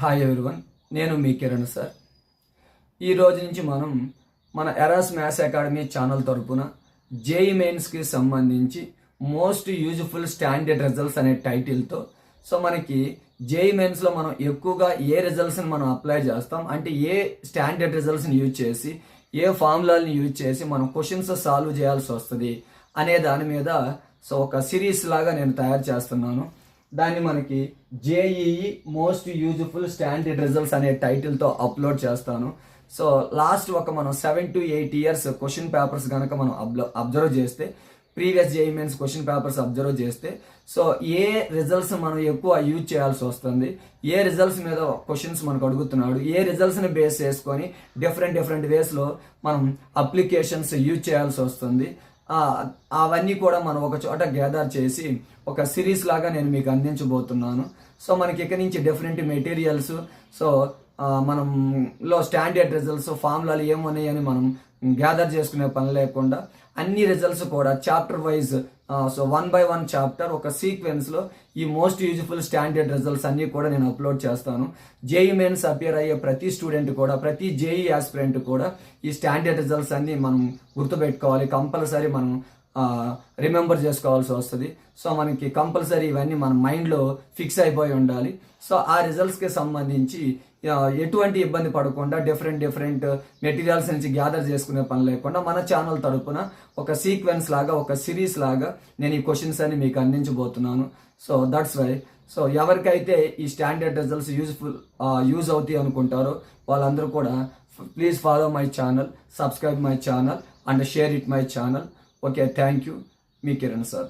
Hi everyone, నేను మీ Kiran sir. ఈ రోజు నుంచి మనం మన ఎరాస్ మ్యాథ్స్ అకాడమీ ఛానల్ తరపున జేఈ మెయిన్స్కి సంబంధించి మోస్ట్ యూజ్ఫుల్ స్టాండర్డ్ రిజల్ట్స్ అనే టైటిల్తో మనకి జేఈ మెయిన్స్లో మనం ఎక్కువగా ఏ రిజల్ట్స్ని మనం అప్లై చేస్తాం అంటే ఏ స్టాండర్డ్ రిజల్ట్స్ని యూజ్ చేసి ఏ ఫార్ములాని యూజ్ చేసి మనం క్వశ్చన్స్ సాల్వ్ చేయాల్సి వస్తుంది అనే దాని మీద ఒక సిరీస్ లాగా నేను తయారు చేస్తున్నాను. దాన్ని మనకి JEE most useful standard results అనే టైటిల్తో అప్లోడ్ చేస్తాను. లాస్ట్ మనం 7 to 8 years క్వశ్చన్ పేపర్స్ కనుక మనం అబ్జర్వ్ చేస్తే, previous JEE mains question papers observe చేస్తే ఏ రిజల్ట్స్ మనం ఎక్కువ యూజ్ చేయాల్సి వస్తుంది, ఏ రిజల్ట్స్ మీద క్వశ్చన్స్ మనకు అడుగుతున్నాడు, ఏ రిజల్ట్స్ని బేస్ చేసుకొని డిఫరెంట్ వేస్లో మనం అప్లికేషన్స్ యూజ్ చేయాల్సి వస్తుంది, అవన్నీ కూడా మనం ఒక చోట గ్యాదర్ చేసి ఒక సిరీస్ లాగా నేను మీకు అందించబోతున్నాను. మనకి ఇక్కడి నుంచి డిఫరెంట్ మెటీరియల్స్ మనంలో స్టాండర్డ్ రిజల్ట్స్ ఫార్ములాలు ఏమున్నాయని మనం గ్యాదర్ చేసుకునే పని లేకుండా అన్ని రిజల్ట్స్ కూడా చాప్టర్ వైజ్ 1 by 1 చాప్టర్ ఒక సీక్వెన్స్లో ఈ మోస్ట్ యూజ్ఫుల్ స్టాండర్డ్ రిజల్ట్స్ అన్నీ కూడా నేను అప్లోడ్ చేస్తాను. జేఈ మెయిన్స్ అపియర్ అయ్యే ప్రతి స్టూడెంట్ కూడా, ప్రతి జేఈ ఆస్పిరెంట్ కూడా ఈ స్టాండర్డ్ రిజల్ట్స్ అన్నీ మనం గుర్తుపెట్టుకోవాలి, కంపల్సరీ మనం రిమెంబర్ చేసుకోవాల్సి వస్తుంది. మనకి కంపల్సరీ ఇవన్నీ మన మైండ్లో ఫిక్స్ అయిపోయి ఉండాలి. ఆ రిజల్ట్స్కి సంబంధించి ఎటువంటి ఇబ్బంది పడకుండా డిఫరెంట్ మెటీరియల్స్ నుంచి గ్యాదర్ చేసుకునే పని లేకుండా మన ఛానల్ తరపున ఒక సీక్వెన్స్ లాగా, ఒక సిరీస్ లాగా నేను ఈ క్వశ్చన్స్ అన్ని మీకు అందించబోతున్నాను. దట్స్ వై ఎవరికైతే ఈ స్టాండర్డ్ రిజల్ట్స్ యూజ్ అవుతాయి అనుకుంటారో వాళ్ళందరూ కూడా please follow my channel, subscribe my channel and share it my channel. Okay, thank you. Me Kiran sir.